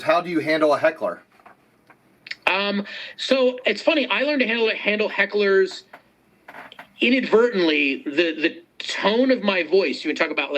how do you handle a heckler? So it's funny. I learned to handle hecklers inadvertently. The tone of my voice. We talk about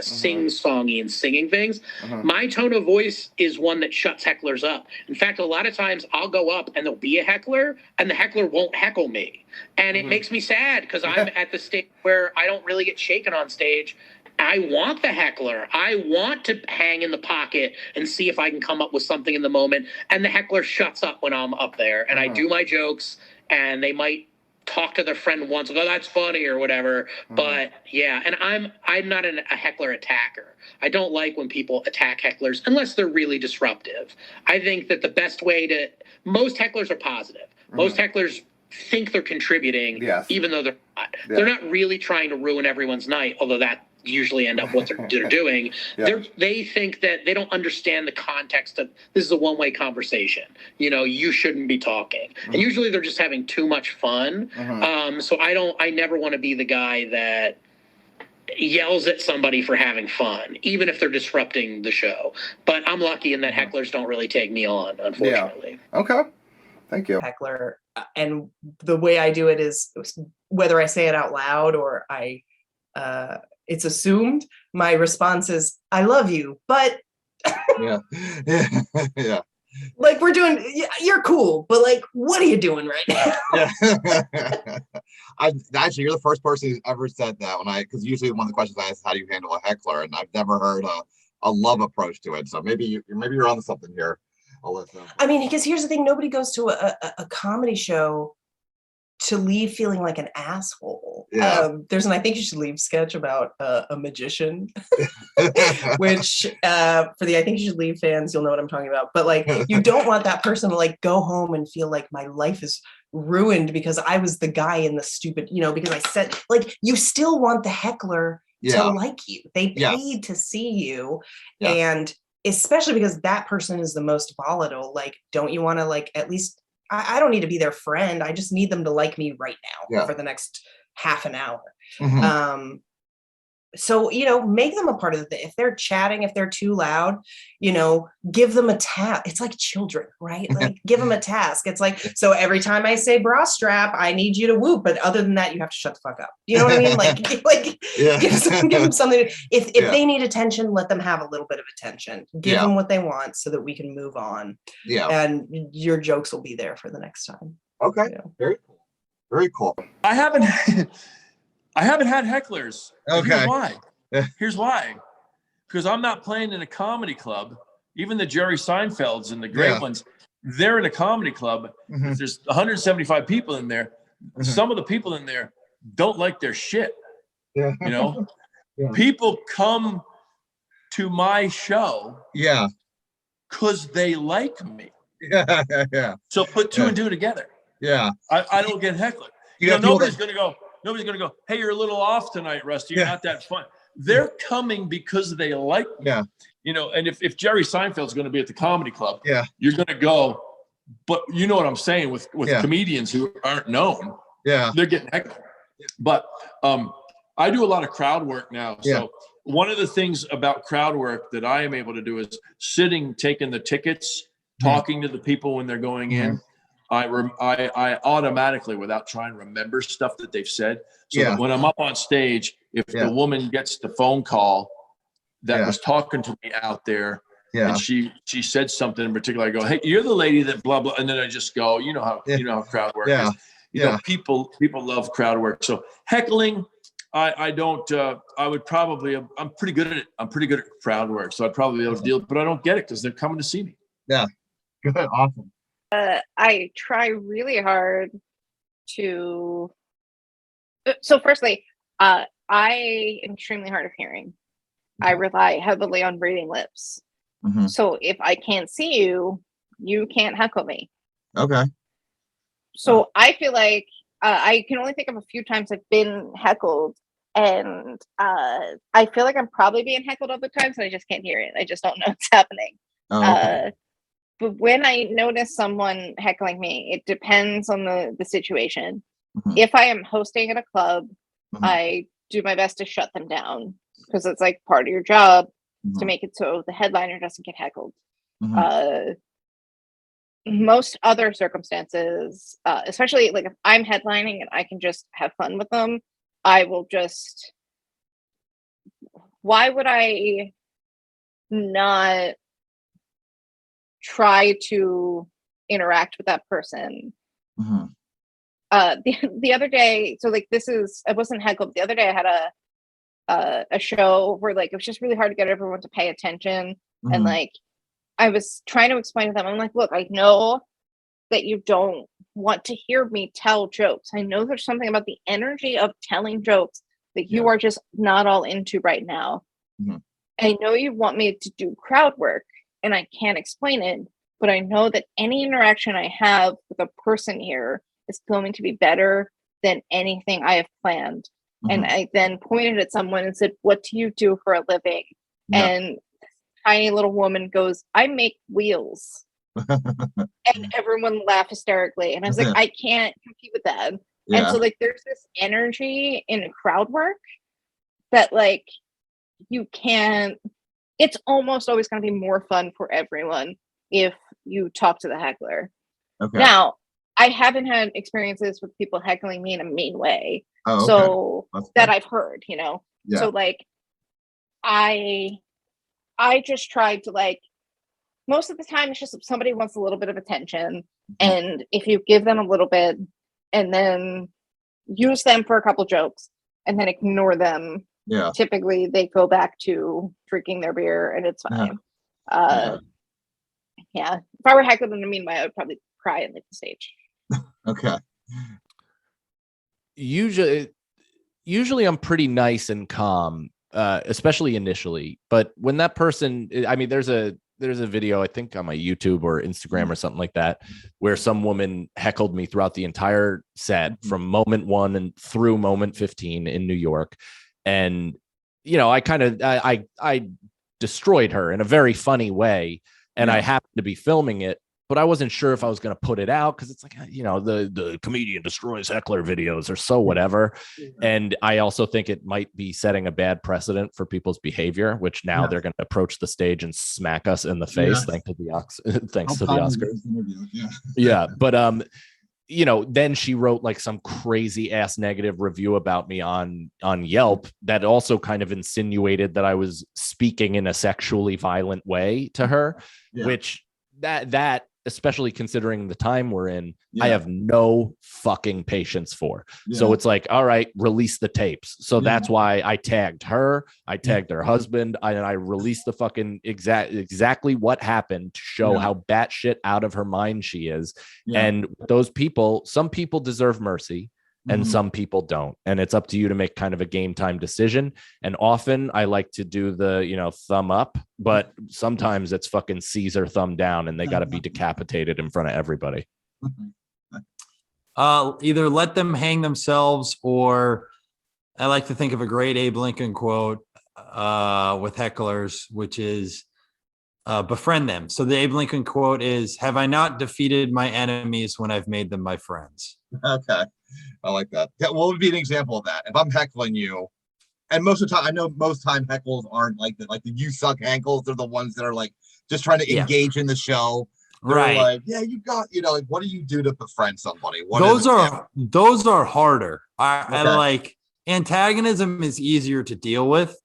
sing-songy and singing things. My tone of voice is one that shuts hecklers up. In fact, a lot of times I'll go up and there'll be a heckler, and the heckler won't heckle me, and it makes me sad because I'm at the stage where I don't really get shaken on stage. I want the heckler. I want to hang in the pocket and see if I can come up with something in the moment. And the heckler shuts up when I'm up there, and I do my jokes, and they might talk to their friend once, oh, that's funny or whatever. But yeah, and I'm not a heckler attacker. I don't like when people attack hecklers unless they're really disruptive. I think that the best way most hecklers are positive. Most hecklers think they're contributing, even though they're not. Yeah. They're not really trying to ruin everyone's night, although that usually end up what they're doing. They think that they don't understand the context of this is a one-way conversation. You shouldn't be talking. And usually they're just having too much fun. So I never want to be the guy that yells at somebody for having fun, even if they're disrupting the show. But I'm lucky in that hecklers don't really take me on, unfortunately. Yeah. Okay. Thank you. Heckler. And the way I do it is whether I say it out loud or it's assumed, my response is, I love you, but yeah. Like you're cool, but like, what are you doing right now? Actually, you're the first person who's ever said that because usually one of the questions I ask is how do you handle a heckler, and I've never heard a love approach to it. So maybe you're onto something here, Alyssa. I mean, because here's the thing, nobody goes to a comedy show to leave feeling like an asshole. There's an I think you should leave sketch about a magician, which for the I think you should leave fans, you'll know what I'm talking about. But like, you don't want that person to like go home and feel like my life is ruined because I was the guy in the stupid, because I said, like, you still want the heckler to like you. They paid to see you. And especially because that person is the most volatile. Like, don't you want to like at least, I don't need to be their friend. I just need them to like me right now for the next half an hour. So, make them a part of the thing. If they're chatting, if they're too loud, give them a task. It's like children, right? Like give them a task. It's like, so every time I say bra strap, I need you to whoop. But other than that, you have to shut the fuck up. You know what I mean? Give them something. If they need attention, let them have a little bit of attention. Give them what they want so that we can move on. And your jokes will be there for the next time. Okay. Very cool. Very cool. I haven't had hecklers. Okay. Here's why. Because I'm not playing in a comedy club. Even the Jerry Seinfelds and the great ones, they're in a comedy club. There's 175 people in there. Some of the people in there don't like their shit. People come to my show because they like me. So put two and two together. I don't get heckled. Nobody's gonna go, hey, you're a little off tonight, Rusty. You're not that fun. They're coming because they like me. And if Jerry Seinfeld's going to be at the comedy club, you're going to go. But you know what I'm saying with comedians who aren't known, they're getting heckled. But I do a lot of crowd work now. So one of the things about crowd work that I am able to do is sitting, taking the tickets, talking to the people when they're going in. I automatically, without trying to remember stuff that they've said, so that when I'm up on stage, if the woman gets the phone call that was talking to me out there, and she said something in particular, I go, hey, you're the lady that blah blah, and then I just go, you know how crowd work is. People love crowd work. So heckling, I don't. I would probably. I'm pretty good at it. I'm pretty good at crowd work, so I'd probably be able to deal. But I don't get it because they're coming to see me. Yeah, good, awesome. I try really hard to. So, firstly, I am extremely hard of hearing. I rely heavily on reading lips. So, if I can't see you, you can't heckle me. Okay. So, I feel like I can only think of a few times I've been heckled, and I feel like I'm probably being heckled other times, and I just can't hear it. I just don't know what's happening. Okay. But when I notice someone heckling me, it depends on the situation. If I am hosting at a club, I do my best to shut them down because it's like part of your job to make it so the headliner doesn't get heckled. Most other circumstances, especially like if I'm headlining and I can just have fun with them, I will just, why would I not try to interact with that person? The other day, so like I wasn't heckled. The other day I had a show where like it was just really hard to get everyone to pay attention. And like I was trying to explain to them, I'm like, look, I know that you don't want to hear me tell jokes. I know there's something about the energy of telling jokes that you are just not all into right now. I know you want me to do crowd work and I can't explain it, but I know that any interaction I have with a person here is going to be better than anything I have planned. And I then pointed at someone and said, what do you do for a living? And this tiny little woman goes, I make wheels. And everyone laughed hysterically. And I was like, I can't compete with that. And so like there's this energy in crowd work that like you can't, it's almost always going to be more fun for everyone if you talk to the heckler. Now, I haven't had experiences with people heckling me in a mean way. So that I've heard, you know. So like I just tried to like, most of the time it's just if somebody wants a little bit of attention, and if you give them a little bit and then use them for a couple jokes and then ignore them, typically they go back to drinking their beer and it's fine. If I were heckled in a mean way, I would probably cry and leave the stage. Usually I'm pretty nice and calm, especially initially. But when that person, I mean, there's a video, I think on my YouTube or Instagram or something like that, where some woman heckled me throughout the entire set from moment 1 and through moment 15 in New York. And, you know, I destroyed her in a very funny way. And I happened to be filming it, but I wasn't sure if I was going to put it out because it's like, you know, the comedian destroys heckler videos or so whatever. And I also think it might be setting a bad precedent for people's behavior, which now they're going to approach the stage and smack us in the face. Thanks to the Oscars. But you know, then she wrote like some crazy ass negative review about me on Yelp that also kind of insinuated that I was speaking in a sexually violent way to her, which that especially considering the time we're in, I have no fucking patience for. So it's like, all right, release the tapes. So that's why I tagged her, I tagged her husband, and I released the fucking exactly what happened to show how batshit out of her mind she is. And those people, some people deserve mercy and some people don't. And it's up to you to make kind of a game time decision. And often I like to do the, you know, thumb up, but sometimes it's fucking Caesar thumb down and they got to be decapitated in front of everybody. Either let them hang themselves, or I like to think of a great Abe Lincoln quote with hecklers, which is befriend them. So the Abe Lincoln quote is, have I not defeated my enemies when I've made them my friends? I like that. What would be an example of that? If I'm heckling you, and most of the time, I know most time heckles aren't like the you suck ankles. They're the ones that are like just trying to engage in the show. They're like, yeah, you got, you know, like, what do you do to befriend somebody? Those are harder. I like, antagonism is easier to deal with.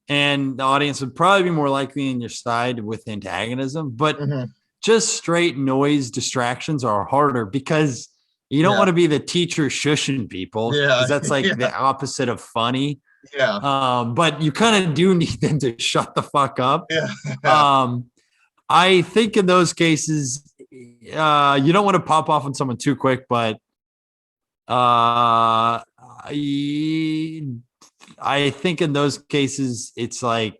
And the audience would probably be more likely on your side with antagonism, but just straight noise distractions are harder because you don't want to be the teacher shushing people, because that's like the opposite of funny. But you kind of do need them to shut the fuck up. I think in those cases, you don't want to pop off on someone too quick, but I think in those cases, it's like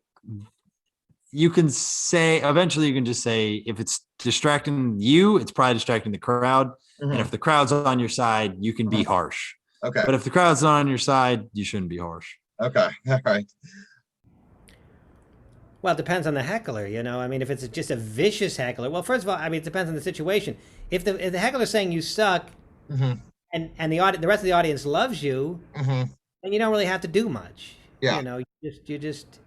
you can say, eventually you can just say, if it's distracting you, it's probably distracting the crowd. And if the crowd's on your side, you can be harsh. But if the crowd's not on your side, you shouldn't be harsh. All right. Well, it depends on the heckler, you know. I mean, if it's just a vicious heckler, well, first of all, I mean, it depends on the situation. If the heckler's saying you suck, and the rest of the audience loves you, then you don't really have to do much. You know, you just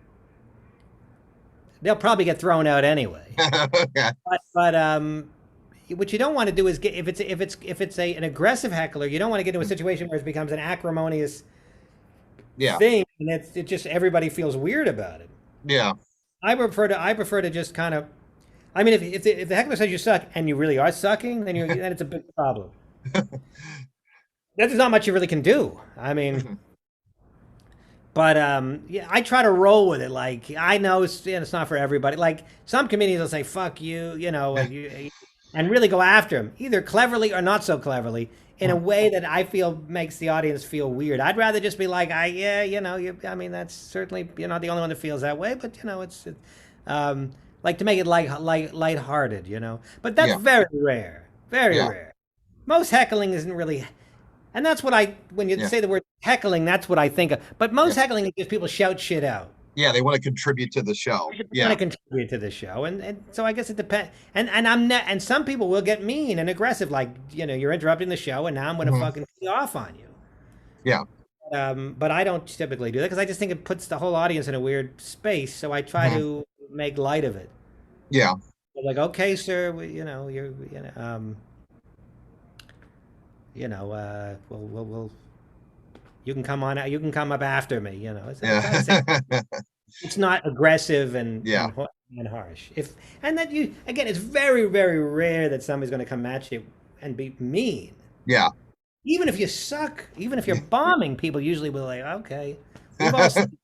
they'll probably get thrown out anyway. Okay. But what you don't want to do is get if it's an aggressive heckler, you don't want to get into a situation where it becomes an acrimonious thing, and it just everybody feels weird about it. Yeah. I prefer to just kind of. I mean, if the heckler says you suck and you really are sucking, then it's a big problem. There's not much you really can do. I mean, but yeah, I try to roll with it. Like I know it's not for everybody. Like some comedians will say "fuck you," and really go after him, either cleverly or not so cleverly, in a way that I feel makes the audience feel weird. I'd rather just be like, I mean, that's certainly you're not the only one that feels that way, but it's like to make it lighthearted, But that's very rare, very rare. Most heckling isn't really. And that's what when you say the word heckling, that's what I think of. But most heckling is just people shout shit out. Yeah, they want to contribute to the show. They want to contribute to the show, and so I guess it depends. And some people will get mean and aggressive, like you're interrupting the show, and now I'm going to fucking tee off on you. Yeah. But I don't typically do that because I just think it puts the whole audience in a weird space. So I try to make light of it. Yeah. Like, okay, sir, we'll you can come on out. You can come up after me. It's not aggressive and harsh. And that it's very, very rare that somebody's going to come at you and be mean. Yeah. Even if you suck, even if you're bombing, people usually will like, okay. We've all seen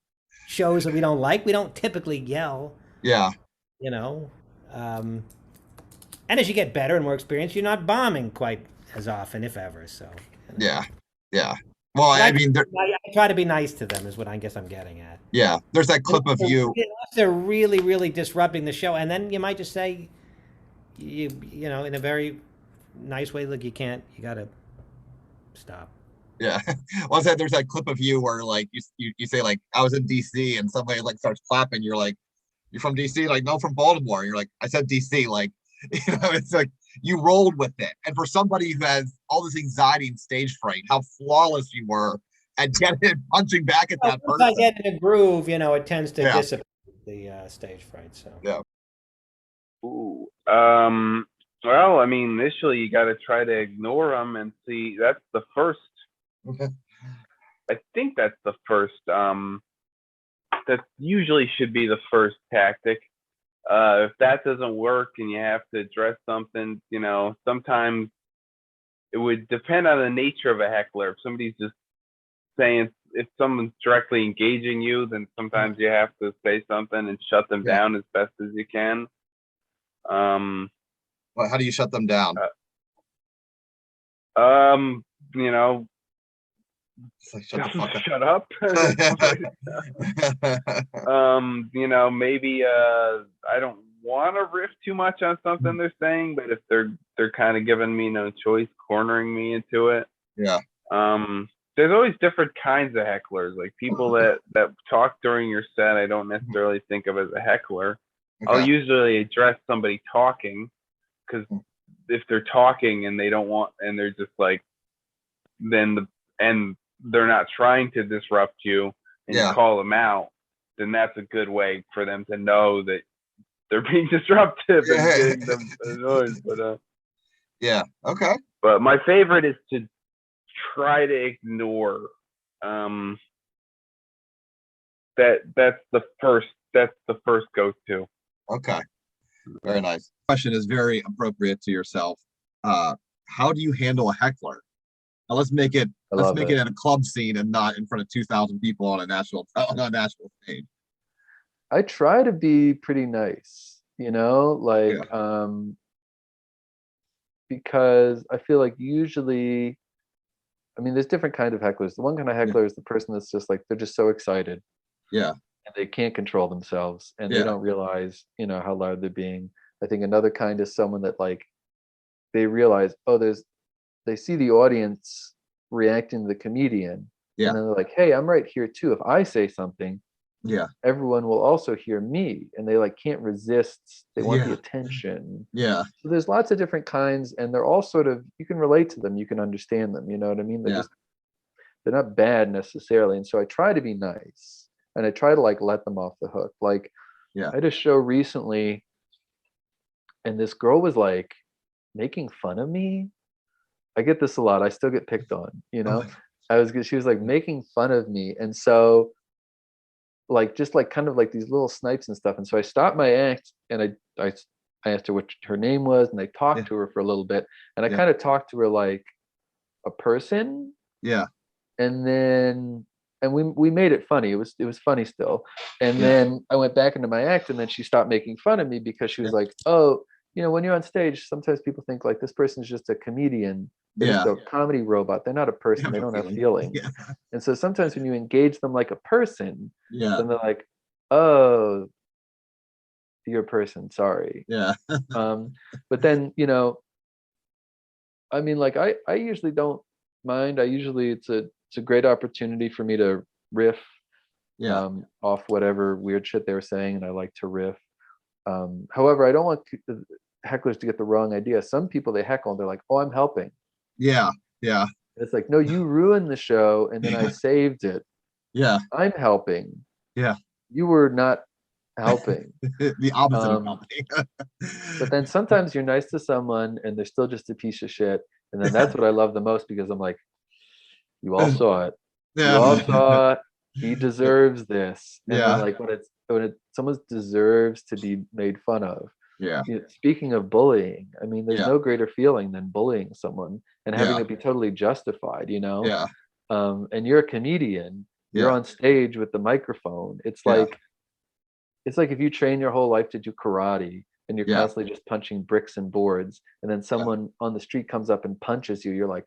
shows that we don't like. We don't typically yell. Yeah. And as you get better and more experienced, you're not bombing quite as often, if ever. So. Yeah. Yeah. Well, I mean, I try to be nice to them, is what I guess I'm getting at. Yeah, there's that clip of you. Unless they're really, really disrupting the show, and then you might just say, in a very nice way, look, you got to stop. Yeah. Well, there's that clip of you where like you say like I was in DC and somebody like starts clapping. You're like, you're from DC? Like, no, from Baltimore. And you're like, I said DC. Like, it's like. You rolled with it. And for somebody who has all this anxiety and stage fright, how flawless you were at punching back at that person. Once I get in a groove, it tends to dissipate the stage fright. So yeah. Ooh. Well, I mean, initially you got to try to ignore them and see. That's the first. Okay. I think that's the first. That usually should be the first tactic. If that doesn't work and you have to address something, sometimes it would depend on the nature of a heckler. If somebody's just saying, if someone's directly engaging you, then sometimes you have to say something and shut them down as best as you can. Well, how do you shut them down? Like, shut up. Maybe I don't want to riff too much on something they're saying, but if they're kind of giving me no choice, cornering me into it. Yeah. There's always different kinds of hecklers, like people that talk during your set. I don't necessarily think of as a heckler. Okay. I'll usually address somebody talking, because if they're talking and they don't want, and they're just like, and they're not trying to disrupt you, and you call them out, then that's a good way for them to know that they're being disruptive and getting them annoyed. But yeah, okay. But my favorite is to try to ignore. That's the first go-to. Okay, very nice. Question is very appropriate to yourself. How do you handle a heckler? Now let's make it in a club scene and not in front of 2,000 people on a national stage. I try to be pretty nice, because I feel like usually, I mean, there's different kind of hecklers. The one kind of heckler is the person that's just like, they're just so excited. Yeah. And they can't control themselves and they don't realize, how loud they're being. I think another kind is someone that like, they realize, they see the audience reacting to the comedian. Yeah. And then they're like, hey, I'm right here too. If I say something, everyone will also hear me, and they like can't resist. They want the attention. Yeah. So there's lots of different kinds, and they're all sort of, you can relate to them, you can understand them, you know what I mean? They're they're not bad necessarily. And so I try to be nice, and I try to like let them off the hook. Like Yeah. I had a show recently, and this girl was like making fun of me. I get this a lot. I still get picked on, you know. She was like making fun of me, and so like just like kind of like these little snipes and stuff. And so I stopped my act, and I asked her what her name was, and I talked to her for a little bit, and I kind of talked to her like a person. Yeah. And then we made it funny. It was funny still. And then I went back into my act, and then she stopped making fun of me because she was like, oh, you know, when you're on stage, sometimes people think like this person's just a comedian. They're just a comedy robot. They're not a person. They don't have feelings. And so sometimes when you engage them like a person, then they're like, oh, you're a person. Sorry. Yeah. But then, you know, I mean, like I usually don't mind. It's a great opportunity for me to riff off whatever weird shit they were saying, and I like to riff. However, I don't want hecklers to get the wrong idea. Some people they heckle and they're like, oh, I'm helping. Yeah. It's like, no, you ruined the show and then I saved it. Yeah. I'm helping. Yeah. You were not helping. The opposite of helping. But then sometimes you're nice to someone and they're still just a piece of shit. And then that's what I love the most, because I'm like, you all saw it. You all saw it. He deserves this. And then like when someone deserves to be made fun of. Yeah. You know, speaking of bullying, I mean, there's no greater feeling than bullying someone and having it be totally justified, you know? Yeah. And you're a comedian, you're on stage with the microphone. It's like if you train your whole life to do karate and you're constantly just punching bricks and boards, and then someone on the street comes up and punches you, you're like,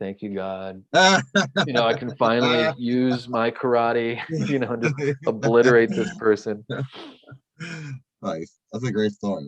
thank you, God. You know, I can finally use my karate, you know, and just obliterate this person. Nice. That's a great story.